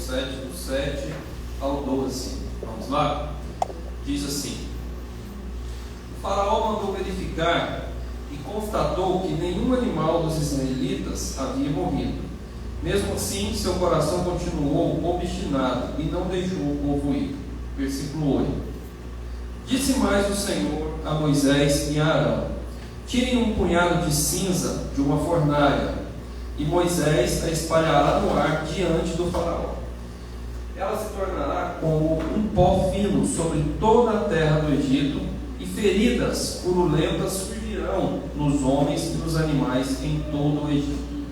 7, do 7 ao 12. Vamos lá? Diz assim: o faraó mandou verificar e constatou que nenhum animal dos israelitas havia morrido. Mesmo assim, seu coração continuou obstinado e não deixou o povo ir. Versículo 8. Disse mais o Senhor a Moisés e a Arão: tirem um punhado de cinza de uma fornalha, e Moisés a espalhará no ar diante do faraó. Ela se tornará como um pó fino sobre toda a terra do Egito, e feridas purulentas surgirão nos homens e nos animais em todo o Egito.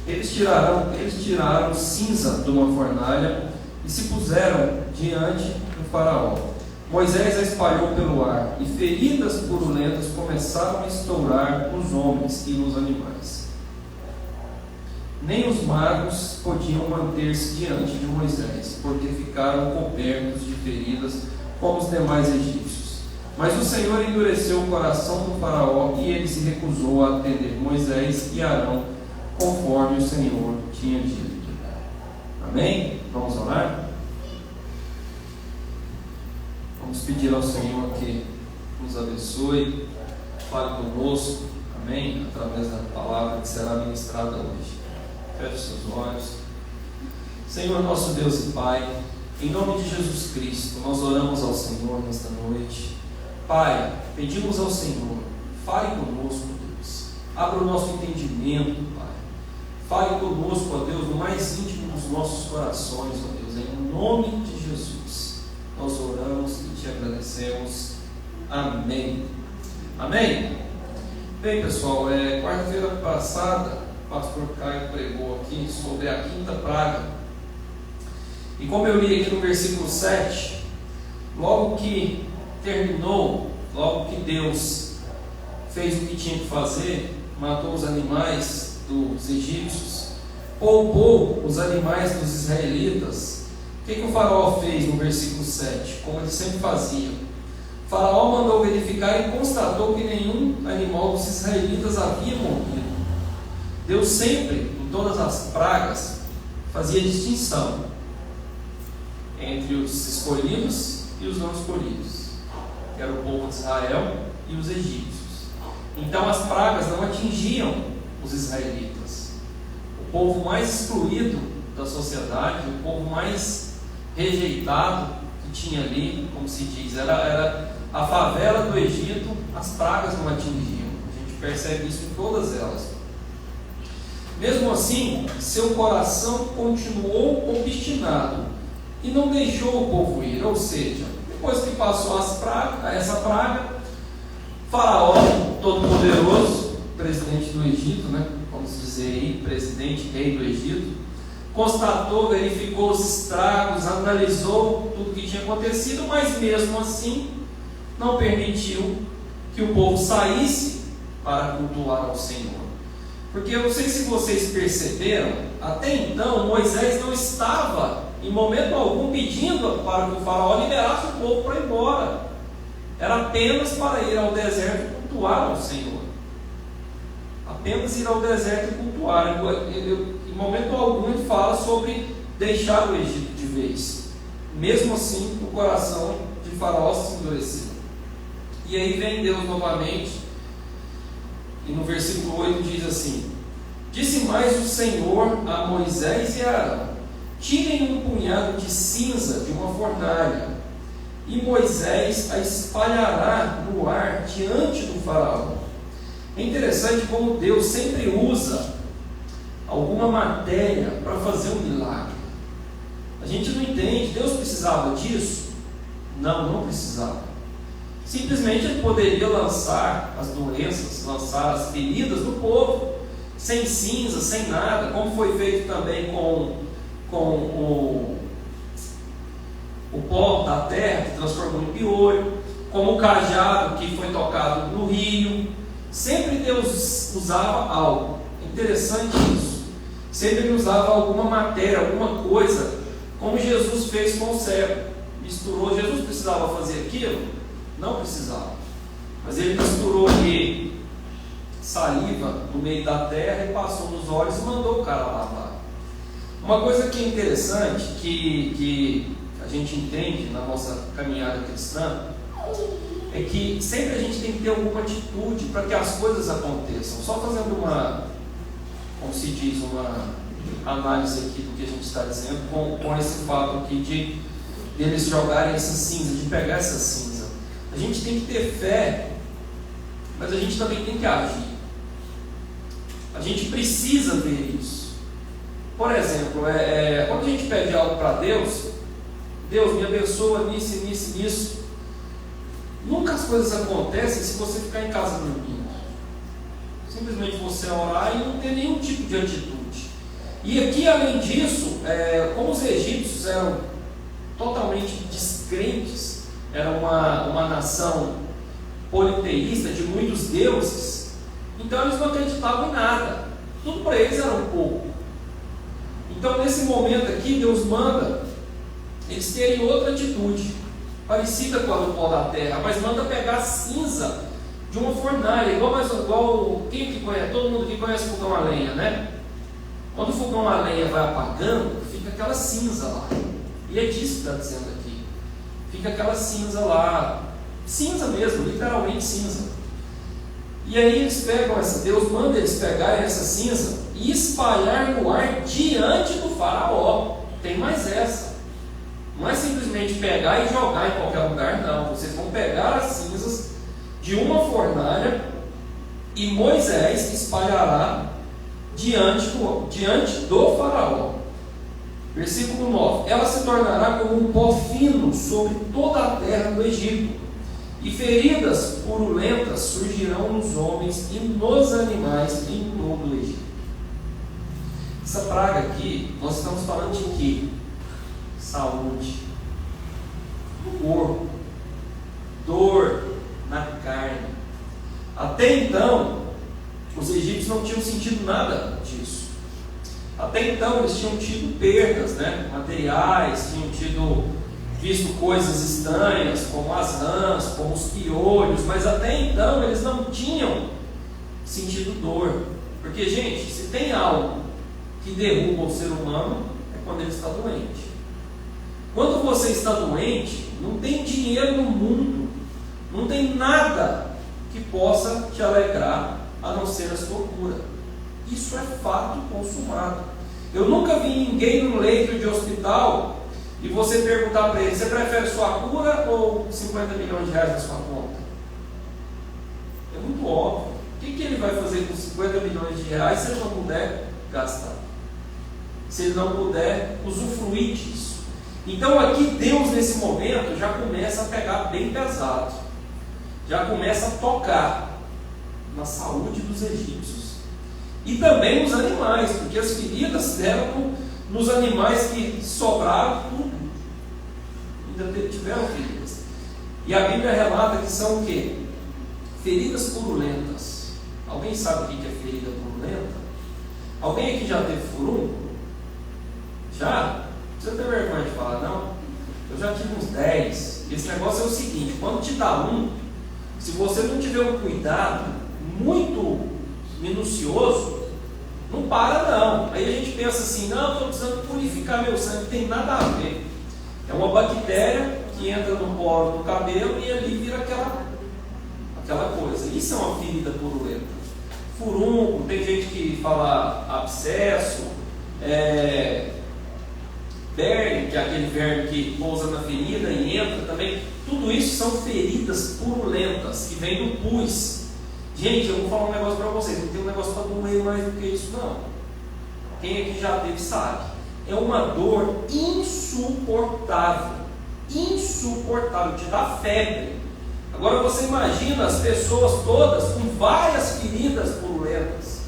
Eles tiraram cinza de uma fornalha e se puseram diante do faraó. Moisés a espalhou pelo ar, e feridas purulentas começaram a estourar nos homens e nos animais. Nem os magos podiam manter-se diante de Moisés, porque ficaram cobertos de feridas como os demais egípcios. Mas o Senhor endureceu o coração do faraó, e ele se recusou a atender Moisés e Arão, conforme o Senhor tinha dito. Amém? Vamos orar? Vamos pedir ao Senhor que nos abençoe, fale conosco, amém? Através da palavra que será ministrada hoje. Feche seus olhos. Senhor nosso Deus e Pai, em nome de Jesus Cristo, nós oramos ao Senhor nesta noite. Pai, pedimos ao Senhor, fale conosco, Deus. Abra o nosso entendimento, Pai. Fale conosco, ó Deus, no mais íntimo dos nossos corações, ó Deus, em nome de Jesus. Nós oramos e te agradecemos. Amém. Amém? Bem, pessoal, quarta-feira passada, o pastor Caio pregou aqui sobre a quinta praga. E como eu li aqui no versículo 7, logo que terminou, logo que Deus fez o que tinha que fazer, matou os animais dos egípcios, poupou os animais dos israelitas, o que o faraó fez no versículo 7? Como ele sempre fazia. O faraó mandou verificar e constatou que nenhum animal dos israelitas havia morrido. Deus sempre, em todas as pragas, fazia distinção entre os escolhidos e os não escolhidos, que era o povo de Israel e os egípcios. Então as pragas não atingiam os israelitas. O povo mais excluído da sociedade, o povo mais rejeitado que tinha ali, como se diz, era a favela do Egito, as pragas não atingiam. A gente percebe isso em todas elas. Mesmo assim, seu coração continuou obstinado e não deixou o povo ir. Ou seja, depois que passou essa praga, Faraó, todo-poderoso, presidente do Egito, vamos dizer aí, presidente, rei do Egito, constatou, verificou os estragos, analisou tudo o que tinha acontecido, mas mesmo assim não permitiu que o povo saísse para cultuar ao Senhor. Porque eu não sei se vocês perceberam, até então Moisés não estava em momento algum pedindo para que o faraó liberasse o povo para ir embora. Era apenas para ir ao deserto e cultuar ao Senhor. Apenas ir ao deserto e cultuar. Em momento algum ele fala sobre deixar o Egito de vez. Mesmo assim, o coração de faraó se endureceu. E aí vem Deus novamente, e no versículo 8 diz assim: disse mais o Senhor a Moisés e a Arão: tirem um punhado de cinza de uma fornalha, e Moisés a espalhará no ar diante do faraó. É interessante como Deus sempre usa alguma matéria para fazer um milagre. A gente não entende. Deus precisava disso? Não precisava. Simplesmente ele poderia lançar as doenças, lançar as feridas no povo, sem cinza, sem nada, como foi feito também com o pó da terra, que transformou em piolho, como o cajado que foi tocado no rio. Sempre Deus usava algo. Interessante isso. Sempre ele usava alguma matéria, alguma coisa, como Jesus fez com o cego. Misturou. Jesus precisava fazer aquilo? Não precisava. Mas ele misturou aqui saliva no meio da terra e passou nos olhos e mandou o cara lavar. Uma coisa que é interessante, que a gente entende na nossa caminhada cristã, é que sempre a gente tem que ter alguma atitude para que as coisas aconteçam. Só fazendo como se diz, uma análise aqui do que a gente está dizendo, com esse fato aqui de eles jogarem essa cinza, de pegar essa cinza. A gente tem que ter fé, mas a gente também tem que agir. A gente precisa ver isso. Por exemplo, quando a gente pede algo para Deus, Deus me abençoa nisso, nisso, nisso. Nunca as coisas acontecem se você ficar em casa dormindo. Simplesmente você orar e não ter nenhum tipo de atitude. E aqui, além disso, como os egípcios eram totalmente descrentes, era uma nação politeísta de muitos deuses, então eles não acreditavam em nada. Tudo para eles era um pouco. Então, nesse momento aqui, Deus manda eles terem outra atitude, parecida com a do pó da terra, mas manda pegar cinza de uma fornalha, igual quem que conhece, todo mundo que conhece fogão a lenha, né? Quando o fogão a lenha vai apagando, fica aquela cinza lá. E é disso que está dizendo aqui. Fica aquela cinza lá, cinza mesmo, literalmente cinza. E aí eles pegam Deus manda eles pegarem essa cinza e espalhar no ar diante do faraó. Tem mais essa. Não é simplesmente pegar e jogar em qualquer lugar, não. Vocês vão pegar as cinzas de uma fornalha e Moisés espalhará diante do faraó. Versículo 9: ela se tornará como um pó fino sobre toda a terra do Egito, e feridas purulentas surgirão nos homens e nos animais em todo o Egito. Essa praga aqui, nós estamos falando de quê? Saúde no corpo, dor na carne. Até então, os egípcios não tinham sentido nada disso. Até então, eles tinham tido perdas, né, materiais, tinham visto coisas estranhas, como as rãs, como os piolhos, mas até então eles não tinham sentido dor. Porque, gente, se tem algo que derruba o ser humano, é quando ele está doente. Quando você está doente, não tem dinheiro no mundo, não tem nada que possa te alegrar a não ser a sua cura. Isso é fato consumado. Eu nunca vi ninguém no leito de hospital e você perguntar para ele: você prefere sua cura ou 50 milhões de reais na sua conta? É muito óbvio. O que ele vai fazer com 50 milhões de reais se ele não puder gastar? Se ele não puder usufruir disso? Então aqui Deus nesse momento já começa a pegar bem pesado, já começa a tocar na saúde dos egípcios e também nos animais, porque as feridas deram nos animais que sobraram tudo, ainda tiveram feridas. E a Bíblia relata que são o quê? Feridas purulentas. Alguém sabe o que é ferida purulenta? Alguém aqui já teve furúnculo? Já? Não precisa ter vergonha de falar, não. Eu já tive uns 10. Esse negócio é o seguinte: quando te dá se você não tiver um cuidado muito minucioso, não para não. Aí a gente pensa assim: não, estou precisando purificar meu sangue. Não tem nada a ver. É uma bactéria que entra no poro do cabelo e ali vira aquela coisa. Isso é uma ferida purulenta. Furúnculo, tem gente que fala abscesso, verme, que é aquele verme que pousa na ferida e entra também. Tudo isso são feridas purulentas que vêm do pus. Gente, eu vou falar um negócio para vocês: não tem um negócio para doer mais do que isso, não. Quem aqui já teve sabe. É uma dor insuportável. Insuportável, te dá febre. Agora você imagina as pessoas todas com várias feridas purulentas.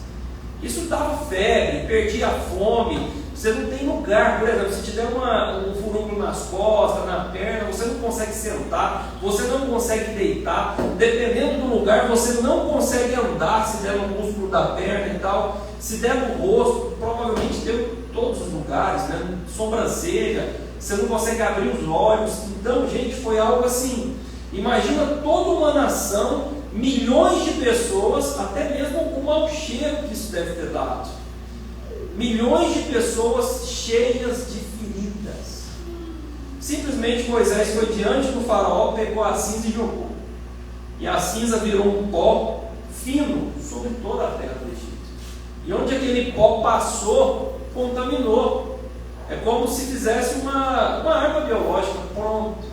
Isso dava febre, perdia a fome. Você não tem lugar. Por exemplo, se tiver um furúnculo nas costas, na perna, você não consegue sentar, você não consegue deitar. Dependendo do lugar, você não consegue andar, se der no músculo da perna e tal. Se der no rosto, provavelmente deu em todos os lugares, né? Sobrancelha, você não consegue abrir os olhos. Então, gente, foi algo assim. Imagina toda uma nação, milhões de pessoas, até mesmo o mau cheiro que isso deve ter dado. milhões de pessoas cheias de feridas. Simplesmente Moisés foi diante do faraó, pegou a cinza e jogou. E a cinza virou um pó fino sobre toda a terra do Egito. E onde aquele pó passou, contaminou. É como se fizesse uma arma biológica, pronto.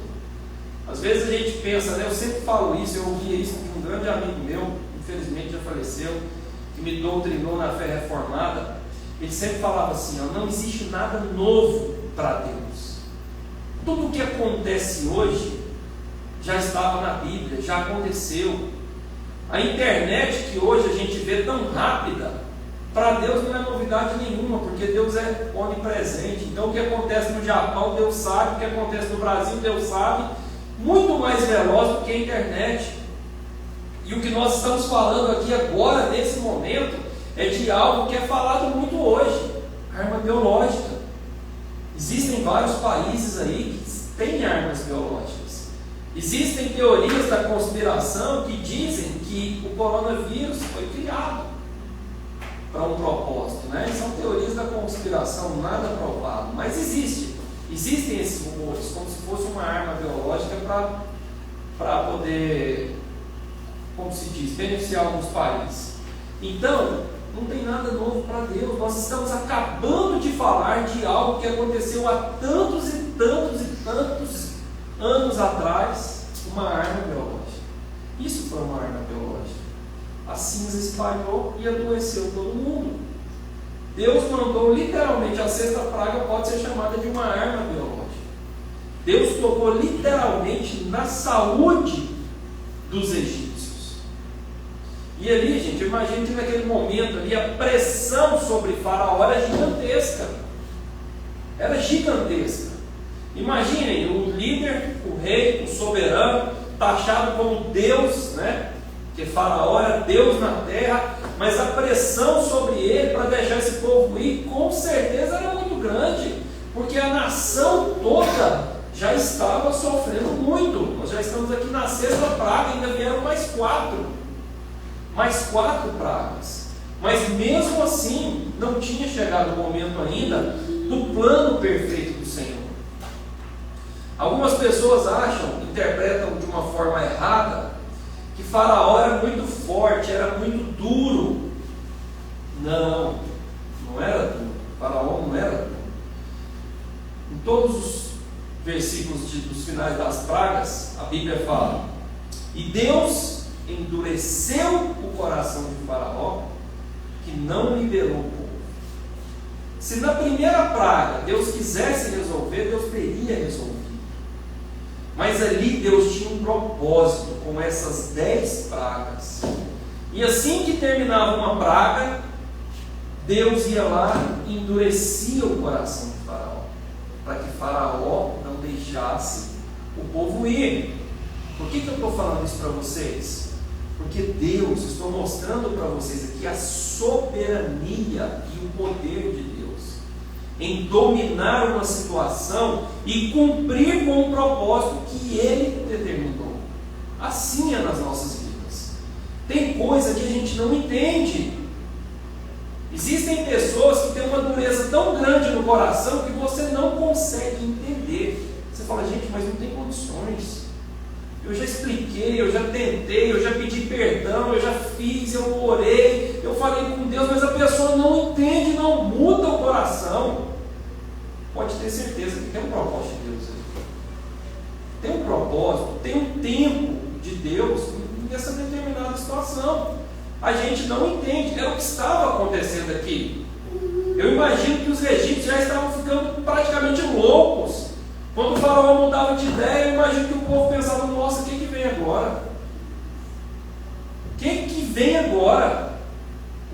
Às vezes a gente pensa, né? Eu sempre falo isso, eu ouvi isso de um grande amigo meu, infelizmente já faleceu, que me doutrinou na fé reformada. Ele sempre falava assim, ó, não existe nada novo para Deus. Tudo o que acontece hoje já estava na Bíblia, já aconteceu. A internet que hoje a gente vê tão rápida, para Deus não é novidade nenhuma, porque Deus é onipresente. Então o que acontece no Japão, Deus sabe, o que acontece no Brasil, Deus sabe, muito mais veloz do que a internet. E o que nós estamos falando aqui agora, nesse momento, é de algo que é falado muito hoje, arma biológica. Existem vários países aí que têm armas biológicas. Existem teorias da conspiração que dizem que o coronavírus foi criado para um propósito, né? São teorias da conspiração, nada provado, mas existem esses rumores, como se fosse uma arma biológica para poder, como se diz, beneficiar alguns países. Então, não tem nada novo para Deus. Nós estamos acabando de falar de algo que aconteceu há tantos e tantos e tantos anos atrás, uma arma biológica. Isso foi uma arma biológica. A cinza espalhou e adoeceu todo mundo. Deus mandou literalmente, a sexta praga pode ser chamada de uma arma biológica. Deus tocou literalmente na saúde dos egípcios. E ali, gente, eu imagino que naquele momento ali a pressão sobre Faraó era gigantesca. Era gigantesca. Imaginem o líder, o rei, o soberano, taxado como Deus, né? Porque Faraó era Deus na terra, mas a pressão sobre ele para deixar esse povo ir, com certeza era muito grande, porque a nação toda já estava sofrendo muito. Nós já estamos aqui na sexta praga, ainda vieram mais quatro pragas. Mas mesmo assim, não tinha chegado o momento ainda do plano perfeito do Senhor. Algumas pessoas interpretam de uma forma errada, que Faraó era muito forte, era muito duro. Não era duro. Faraó não era duro. Em todos os versículos dos finais das pragas, a Bíblia fala: e Deus endureceu o coração de Faraó, que não liberou o povo. Se na primeira praga Deus quisesse resolver, Deus teria resolvido. Mas ali Deus tinha um propósito com essas 10 pragas. E assim que terminava uma praga, Deus ia lá e endurecia o coração de Faraó, para que Faraó não deixasse o povo ir. Por que eu estou falando isso para vocês? Porque Deus, estou mostrando para vocês aqui a soberania e o poder de Deus em dominar uma situação e cumprir com o propósito que Ele determinou. Assim é nas nossas vidas. Tem coisa que a gente não entende. Existem pessoas que têm uma dureza tão grande no coração que você não consegue entender. Você fala, gente, mas não tem condições. Eu já expliquei, eu já tentei, eu já pedi perdão, eu já fiz, eu orei, eu falei com Deus, mas a pessoa não entende, não muda o coração. Pode ter certeza que tem um propósito de Deus aí. Tem um propósito, tem um tempo de Deus nessa determinada situação. A gente não entende, era o que estava acontecendo aqui. Eu imagino que os egípcios já estavam ficando praticamente loucos. Quando o faraó mudava de ideia, eu imagino que o povo pensava, nossa, o que vem agora? O que vem agora?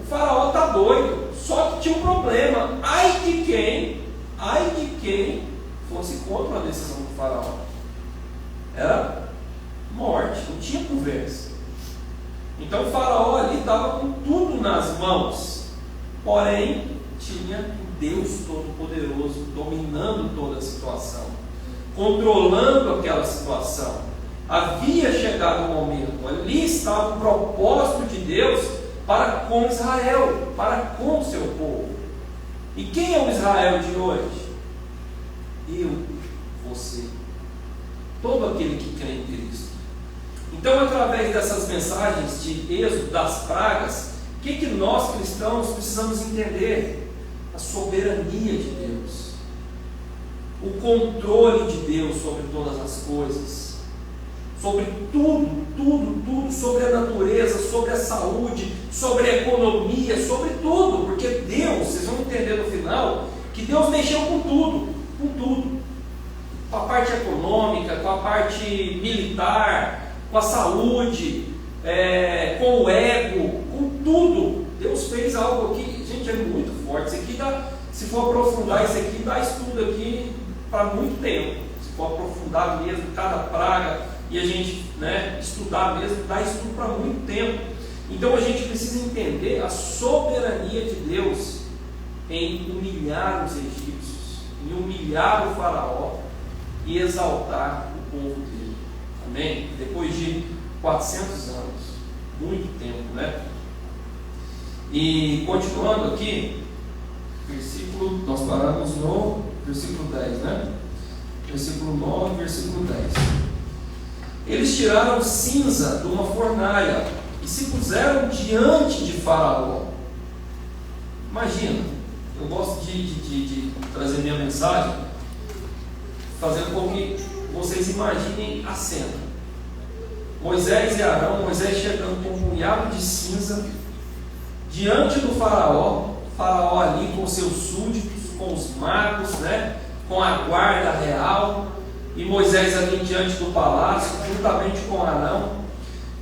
O faraó está doido. Só que tinha um problema. Ai de quem fosse contra a decisão do faraó. Era morte, não tinha conversa. Então o faraó ali estava com tudo nas mãos. Porém, tinha um Deus Todo-Poderoso dominando toda a situação, controlando aquela situação. Havia chegado o momento, ali estava o propósito de Deus para com Israel, para com o seu povo. E quem é o Israel de hoje? Eu, você, todo aquele que crê em Cristo. Então, através dessas mensagens de êxodo, das pragas, o que nós cristãos precisamos entender? A soberania de Deus, o controle de Deus sobre todas as coisas, sobre tudo, sobre a natureza, sobre a saúde, sobre a economia, sobre tudo, porque Deus, vocês vão entender no final, que Deus mexeu com tudo, com a parte econômica, com a parte militar, com a saúde, com o ego, com tudo. Deus fez algo aqui, gente, é muito forte. Isso aqui dá, se for aprofundar isso aqui, dá estudo aqui para muito tempo. Se for aprofundar mesmo cada praga e a gente estudar mesmo, dá estudo para muito tempo. Então a gente precisa entender a soberania de Deus em humilhar os egípcios, em humilhar o faraó e exaltar o povo dele. Amém? Depois de 400 anos, muito tempo, né? E continuando aqui, nós paramos no versículo 10, né? Versículo 9, versículo 10. Eles tiraram cinza de uma fornalha e se puseram diante de Faraó. Imagina, eu gosto de trazer minha mensagem fazendo com que vocês imaginem a cena. Moisés e Arão, Moisés chegando com um punhado de cinza diante do Faraó, Faraó ali com seus súditos, com os magos, com a guarda real, e Moisés ali diante do palácio, juntamente com Arão.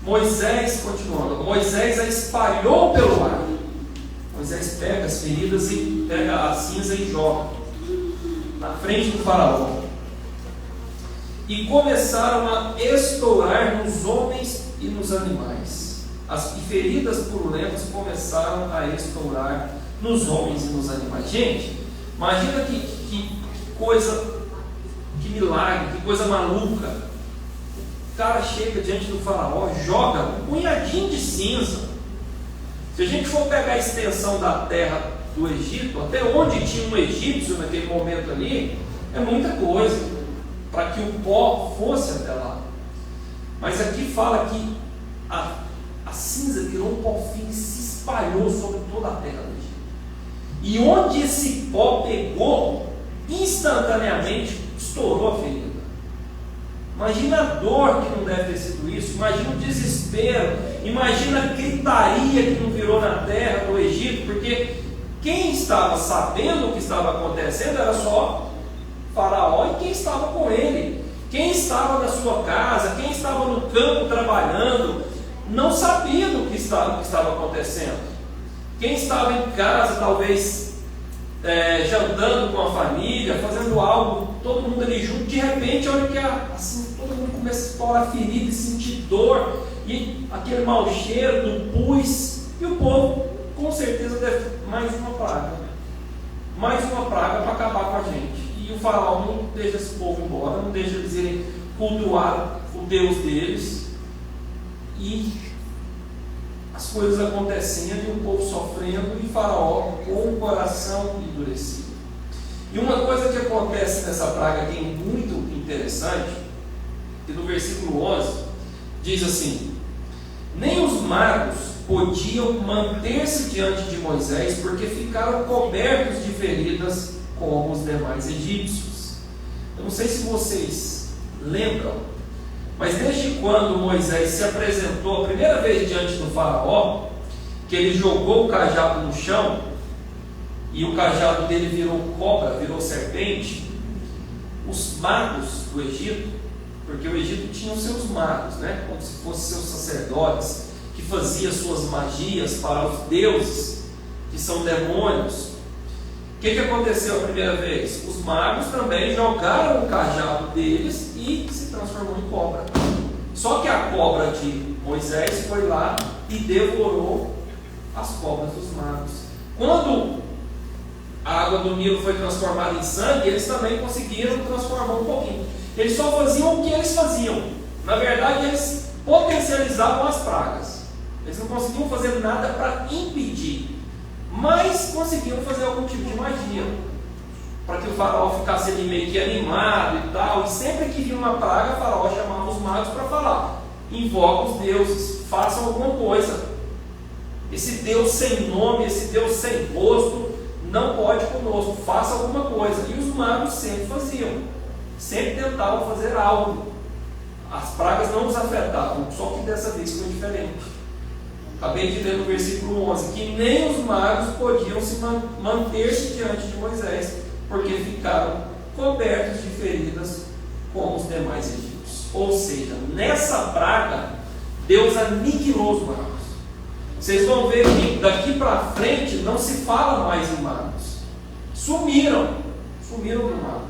Moisés, continuando, Moisés a espalhou pelo ar. Moisés pega as feridas e pega a cinza e joga na frente do Faraó. E começaram a estourar nos homens e nos animais. As feridas purulentas começaram a estourar nos homens e nos animais. Gente, imagina que coisa, que milagre, que coisa maluca. O cara chega diante do Faraó, joga um punhadinho de cinza. Se a gente for pegar a extensão da terra do Egito, até onde tinha um egípcio naquele momento ali, é muita coisa para que o pó fosse até lá. Mas aqui fala que a cinza virou um pó fino e se espalhou sobre toda a terra do Egito. E onde esse pó pegou, instantaneamente estourou a ferida. Imagina a dor que não deve ter sido isso, imagina o desespero, imagina a gritaria que não virou na terra do Egito, porque quem estava sabendo o que estava acontecendo era só Faraó e quem estava com ele. Quem estava na sua casa, quem estava no campo trabalhando, não sabia do que estava acontecendo. Quem estava em casa, talvez jantando com a família, fazendo algo, todo mundo ali junto, de repente, olha que assim, todo mundo começa a estourar ferida e sentir dor, e aquele mau cheiro do pus, e o povo, com certeza, deve mais uma praga para acabar com a gente. E o Faraó não deixa esse povo embora, não deixa eles irem cultuar o Deus deles, e as coisas acontecendo e o povo sofrendo e Faraó com o coração endurecido. E uma coisa que acontece nessa praga aqui muito interessante, que no versículo 11 diz assim: nem os magos podiam manter-se diante de Moisés porque ficaram cobertos de feridas como os demais egípcios. Eu não sei se vocês lembram, mas desde quando Moisés se apresentou a primeira vez diante do Faraó, que ele jogou o cajado no chão, e o cajado dele virou cobra, virou serpente, os magos do Egito, porque o Egito tinha os seus magos, como se fossem seus sacerdotes, que faziam suas magias para os deuses, que são demônios. O que aconteceu a primeira vez? Os magos também jogaram o cajado deles e se transformou em cobra. Só que a cobra de Moisés foi lá e devorou as cobras dos magos. Quando a água do Nilo foi transformada em sangue, eles também conseguiram transformar um pouquinho. Eles só faziam o que eles faziam. Na verdade, eles potencializavam as pragas. Eles não conseguiam fazer nada para impedir, mas conseguiam fazer algum tipo de magia. Faraó ficasse ali meio que animado e tal, e sempre que vinha uma praga, Faraó chamava os magos para falar: invoca os deuses, façam alguma coisa. Esse Deus sem nome, esse Deus sem rosto, não pode conosco, faça alguma coisa. E os magos sempre faziam, sempre tentavam fazer algo. As pragas não os afetavam, só que dessa vez foi diferente. Acabei de ler no versículo 11, que nem os magos podiam se manter-se diante de Moisés, porque ficaram cobertos de feridas como os demais egípcios. Ou seja, nessa praga, Deus aniquilou os magos. Vocês vão ver que daqui para frente não se fala mais em magos. Sumiram do mapa.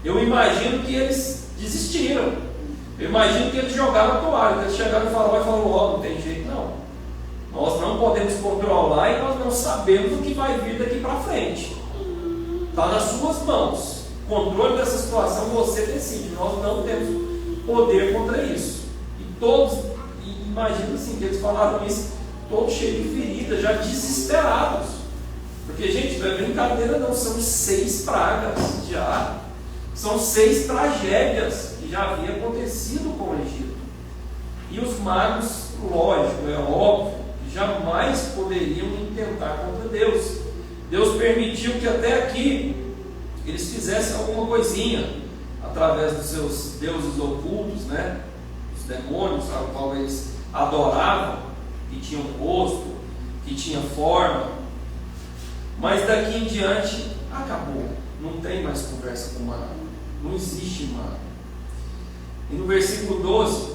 Eu imagino que eles desistiram. Eu imagino que eles jogaram a toalha, que eles chegaram no Faraó e falaram: ó, não tem jeito não. Nós não podemos controlar e nós não sabemos o que vai vir daqui para frente. Está nas suas mãos. O controle dessa situação você decide. Nós não temos poder contra isso. E todos, imagina assim, que eles falaram isso, todos cheios de feridas, já desesperados. Porque, gente, não é brincadeira não, são 6 pragas já. São 6 tragédias que já havia acontecido com o Egito. E os magos, lógico, é óbvio, jamais poderiam intentar contra Deus. Deus permitiu que até aqui eles fizessem alguma coisinha através dos seus deuses ocultos, né? Os demônios, ao qual eles adoravam, que tinham rosto, que tinha forma. Mas daqui em diante acabou. Não tem mais conversa com mago. Não existe mago. E no versículo 12: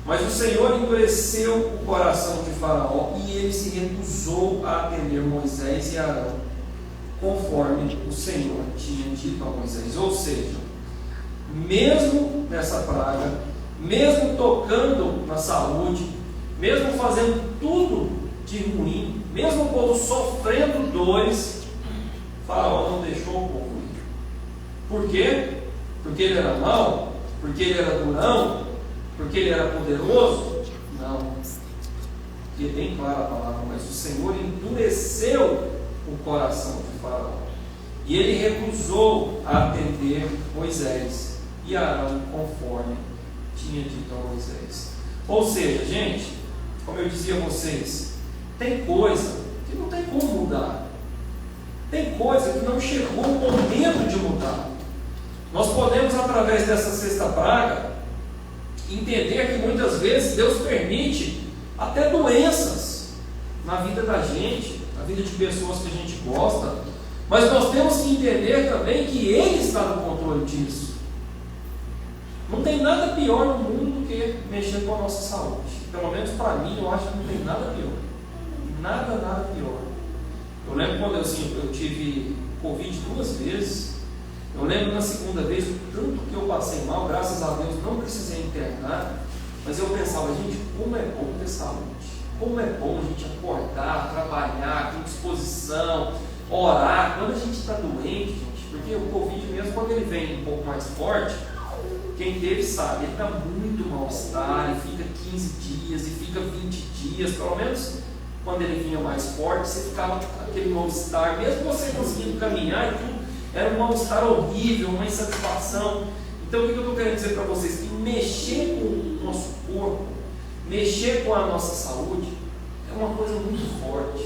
mas o Senhor endureceu o coração de Faraó e ele se recusou a atender Moisés e Arão, conforme o Senhor tinha dito a Moisés. Ou seja, mesmo nessa praga, mesmo tocando na saúde, mesmo fazendo tudo de ruim, mesmo o povo sofrendo dores, Faraó não deixou o povo ir. Por quê? Porque ele era mau? Porque ele era durão? Porque ele era poderoso? Não. Porque é bem clara a palavra, mas o Senhor endureceu o coração de Faraó. E ele recusou a atender Moisés e Arão, conforme tinha dito a Moisés. Ou seja, gente, como eu dizia a vocês, tem coisa que não tem como mudar. Tem coisa que não chegou o momento de mudar. Nós podemos, através dessa 6ª praga, entender que muitas vezes Deus permite até doenças na vida da gente, na vida de pessoas que a gente gosta, mas nós temos que entender também que Ele está no controle disso. Não tem nada pior no mundo do que mexer com a nossa saúde. Pelo menos para mim, eu acho que não tem nada pior. Nada pior. Eu lembro quando eu tive Covid 2 vezes. Eu lembro na 2ª vez o tanto que eu passei mal, graças a Deus não precisei internar, mas eu pensava: gente, como é bom ter saúde, como é bom a gente acordar, trabalhar, com disposição, orar, quando a gente está doente, gente, porque o Covid mesmo, quando ele vem um pouco mais forte, quem teve sabe, ele dá muito mal-estar, e fica 15 dias, e fica 20 dias, pelo menos quando ele vinha mais forte, você ficava com aquele mal-estar, mesmo você conseguindo caminhar e tudo, era um mal-estar horrível, uma insatisfação. Então o que eu estou querendo dizer para vocês? Que mexer com o nosso corpo, mexer com a nossa saúde, é uma coisa muito forte.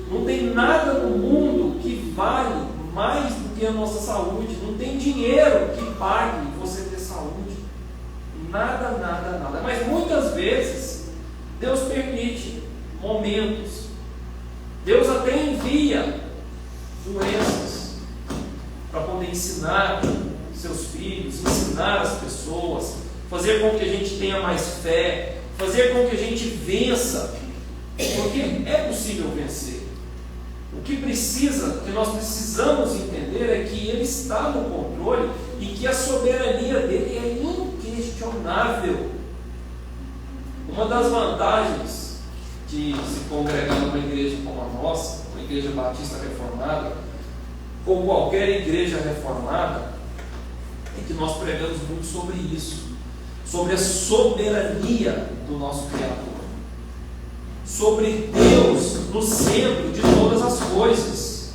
Não tem nada no mundo que vale mais do que a nossa saúde. Não tem dinheiro que pague você ter saúde. Nada. Mas muitas vezes Deus permite momentos. Deus até envia doenças para poder ensinar seus filhos, ensinar as pessoas, fazer com que a gente tenha mais fé, fazer com que a gente vença, porque é possível vencer. O que nós precisamos entender é que Ele está no controle e que a soberania dele é inquestionável. Uma das vantagens de se congregar numa igreja como a nossa, uma igreja batista reformada, ou qualquer igreja reformada, é que nós pregamos muito sobre isso, sobre a soberania do nosso Criador, sobre Deus no centro de todas as coisas.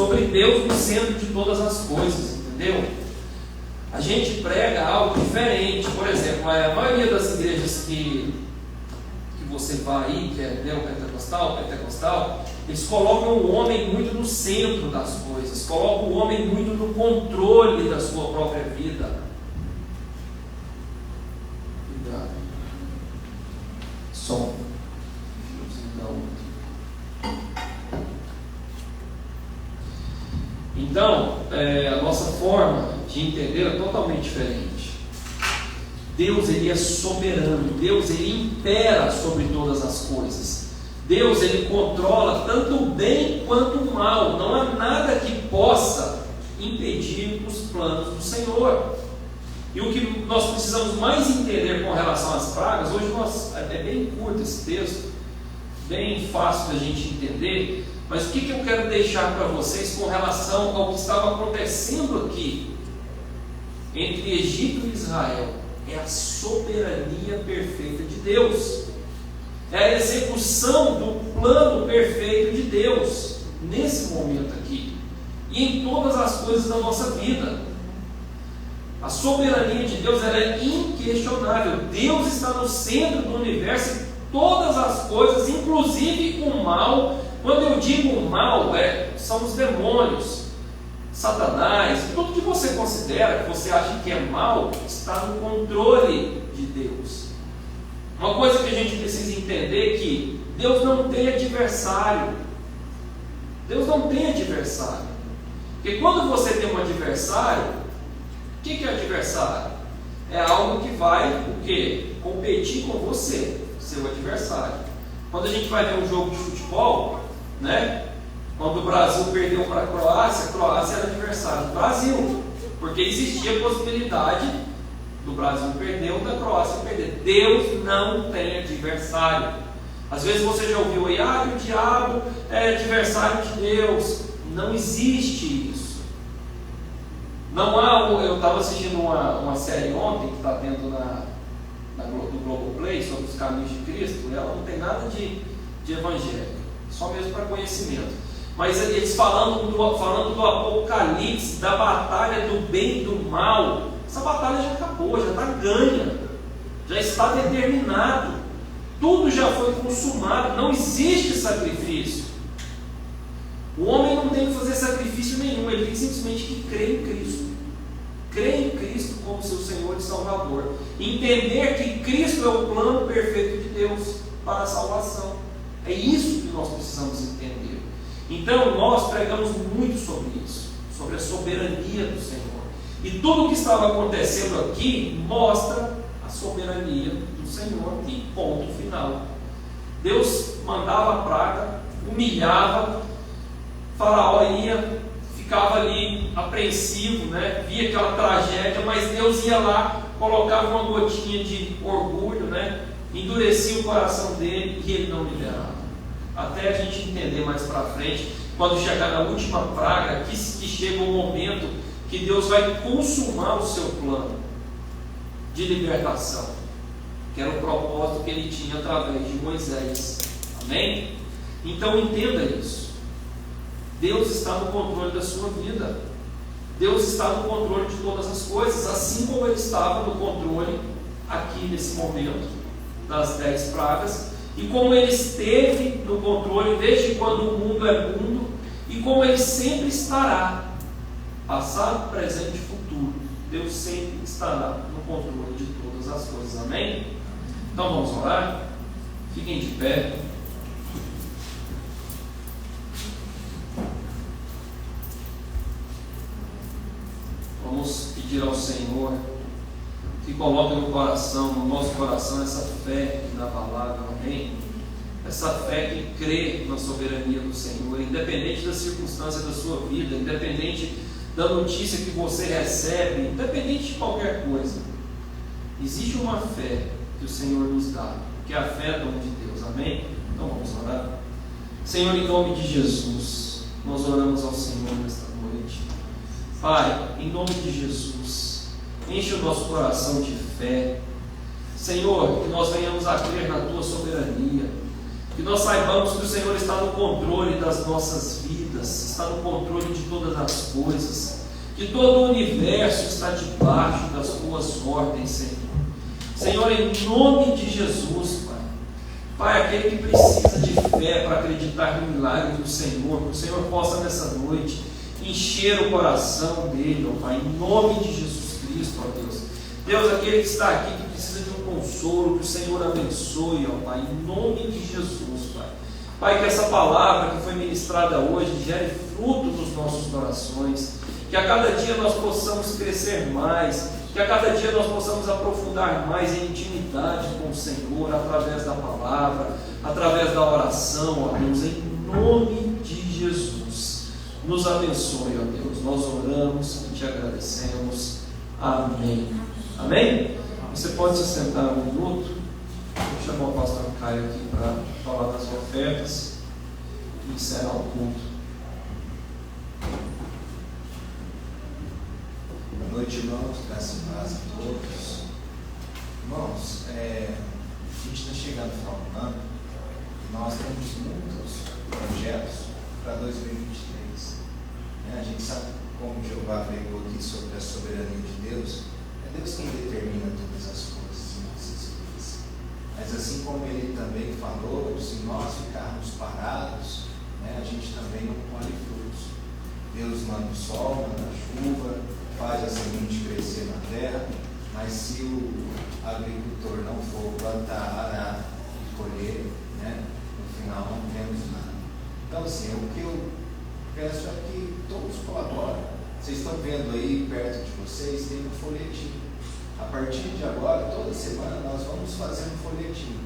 sobre Deus no centro de todas as coisas, entendeu? A gente prega algo diferente. Por exemplo, a maioria das igrejas que você vai aí, que é neopentecostal, eles colocam o homem muito no centro das coisas, colocam o homem muito no controle da sua própria vida. Obrigado. Som. Então, a nossa forma de entender é totalmente diferente. Deus, ele é soberano. Deus, ele impera sobre todas as coisas. Deus, ele controla tanto o bem quanto o mal. Não há nada que possa impedir os planos do Senhor. E o que nós precisamos mais entender com relação às pragas, hoje é bem curto esse texto, bem fácil da gente entender, mas o que eu quero deixar para vocês com relação ao que estava acontecendo aqui entre Egito e Israel? É a soberania perfeita de Deus, é a execução do plano perfeito de Deus nesse momento aqui e em todas as coisas da nossa vida. A soberania de Deus, ela é inquestionável. Deus está no centro do universo e todas as coisas, inclusive o mal. Quando eu digo mal, são os demônios, Satanás, tudo que você considera, que você acha que é mal, está no controle de Deus. Uma coisa que a gente precisa entender é que Deus não tem adversário. Deus não tem adversário. Porque quando você tem um adversário, o que é adversário? É algo que vai o quê? Competir com você, seu adversário. Quando a gente vai ver um jogo de futebol, né? Quando o Brasil perdeu para a Croácia era adversário do Brasil, porque existia a possibilidade do Brasil perder ou da Croácia perder. Deus não tem adversário. Às vezes você já ouviu aí, o diabo é adversário de Deus. Não existe isso. Não há. Eu estava assistindo uma série ontem que está tendo do Globoplay sobre os caminhos de Cristo. Ela não tem nada de evangelho, só mesmo para conhecimento. Mas eles falando do Apocalipse, da batalha do bem e do mal. Essa batalha já acabou, já está ganha, já está determinado, tudo já foi consumado, não existe sacrifício. O homem não tem que fazer sacrifício nenhum, ele tem simplesmente que crer em Cristo. Crer em Cristo como seu Senhor e Salvador. Entender que Cristo é o plano perfeito de Deus para a salvação. É isso que nós precisamos entender. Então nós pregamos muito sobre isso, sobre a soberania do Senhor. E tudo o que estava acontecendo aqui mostra a soberania do Senhor. E ponto final. Deus mandava a praga, humilhava, Faraó ia, ficava ali apreensivo, né? Via aquela tragédia, mas Deus ia lá, colocava uma gotinha de orgulho, né? Endurecia o coração dele e ele não liberava. Até a gente entender mais para frente, quando chegar na última praga, que chega o momento que Deus vai consumar o seu plano de libertação, que era o propósito que ele tinha através de Moisés. Amém? Então entenda isso. Deus está no controle da sua vida. Deus está no controle de todas as coisas, assim como ele estava no controle aqui nesse momento das 10 pragas, e como ele esteve no controle desde quando o mundo é mundo, e como ele sempre estará, passado, presente e futuro. Deus sempre estará no controle de todas as coisas. Amém? Então vamos orar. Fiquem de pé. Vamos pedir ao Senhor que coloque no nosso coração, essa fé na palavra, amém? Essa fé que crê na soberania do Senhor, independente da circunstância da sua vida, independente da notícia que você recebe, independente de qualquer coisa. Existe uma fé que o Senhor nos dá, que é a fé dom de Deus, amém? Então vamos orar. Senhor, em nome de Jesus, nós oramos ao Senhor nesta noite. Pai, em nome de Jesus, enche o nosso coração de fé. Senhor, que nós venhamos a crer na Tua soberania, que nós saibamos que o Senhor está no controle das nossas vidas. vidas, está no controle de todas as coisas, que todo o universo está debaixo das tuas ordens, Senhor. Senhor, em nome de Jesus, Pai. Pai, aquele que precisa de fé para acreditar no milagre do Senhor, que o Senhor possa nessa noite encher o coração dele, ó Pai, em nome de Jesus Cristo, ó Deus. Deus, aquele que está aqui, que precisa de um consolo, que o Senhor abençoe, ó Pai, em nome de Jesus, Pai. Pai, que essa palavra que foi ministrada hoje gere fruto nos nossos corações, que a cada dia nós possamos crescer mais, que a cada dia nós possamos aprofundar mais em intimidade com o Senhor, através da palavra, através da oração, ó Deus, em nome de Jesus. Nos abençoe, ó Deus, nós oramos e te agradecemos. Amém. Amém? Você pode se sentar um minuto. Vou chamar o pastor Caio aqui para falar das ofertas e encerrar o culto. Boa noite, irmãos, graças a paz a todos. Irmãos, a gente está chegando no final do ano e nós temos muitos projetos para 2023. A gente sabe, como Jeová pregou aqui sobre a soberania de Deus, é Deus quem determina todas as coisas em nossas vidas. Mas assim como Ele também falou, se nós ficarmos parados, a gente também não colhe frutos. Deus manda o sol, manda a chuva, faz a semente crescer na terra, mas se o agricultor não for plantar, arar e colher, no final não temos nada. Então assim, o que eu peço é que todos colaborem. Vocês estão vendo aí perto de vocês, tem um folhetim. A partir de agora, toda semana, nós vamos fazer um folhetim.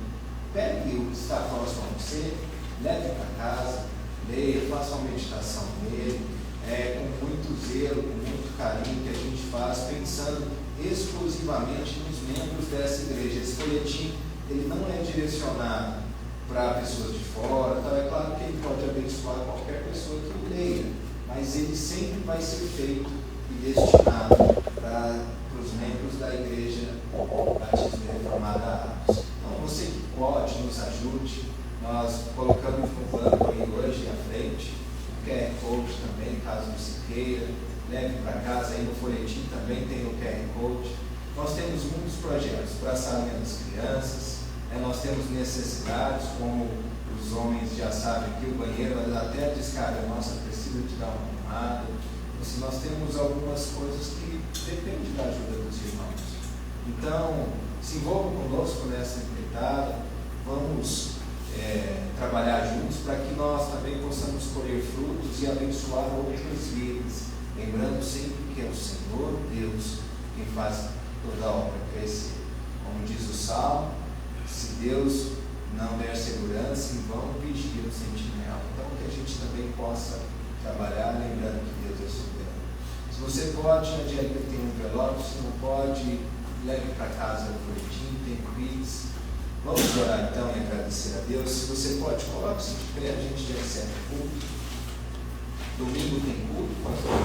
Pegue o que está próximo a você, leve para casa, leia, faça uma meditação nele, com muito zelo, com muito carinho, que a gente faz, pensando exclusivamente nos membros dessa igreja. Esse folhetim, ele não é direcionado para pessoas de fora, então é claro que ele pode abençoar qualquer pessoa que o leia, mas ele sempre vai ser feito e destinado para os membros da Igreja Batista Reformada Arcos. Então você que pode, nos ajude. Nós colocamos no banco aí hoje à frente o QR Code também, caso você queira, leve para casa. Aí no folhetim também tem o QR Code. Nós temos muitos projetos para a saúde das crianças, nós temos necessidades, como os homens já sabem que o banheiro, até a descarga nossa precisa de dar uma arrumada. Assim, nós temos algumas coisas que dependem da ajuda dos irmãos. Então, se envolvam conosco nessa empreitada, vamos trabalhar juntos para que nós também possamos colher frutos e abençoar outras vidas, lembrando sempre que é o Senhor Deus quem faz toda a obra crescer. Como diz o Salmo, se Deus não der segurança, em vão vigia o sentinela. Então que a gente também possa trabalhar lembrando que Deus é soberano. Se você pode, a Angélica tem um envelope, se não pode, leve para casa o folhetim, tem quiz. Vamos orar então e agradecer a Deus. Se você pode, coloque-se de pé, a gente já encerra o culto. Domingo tem culto, pastor.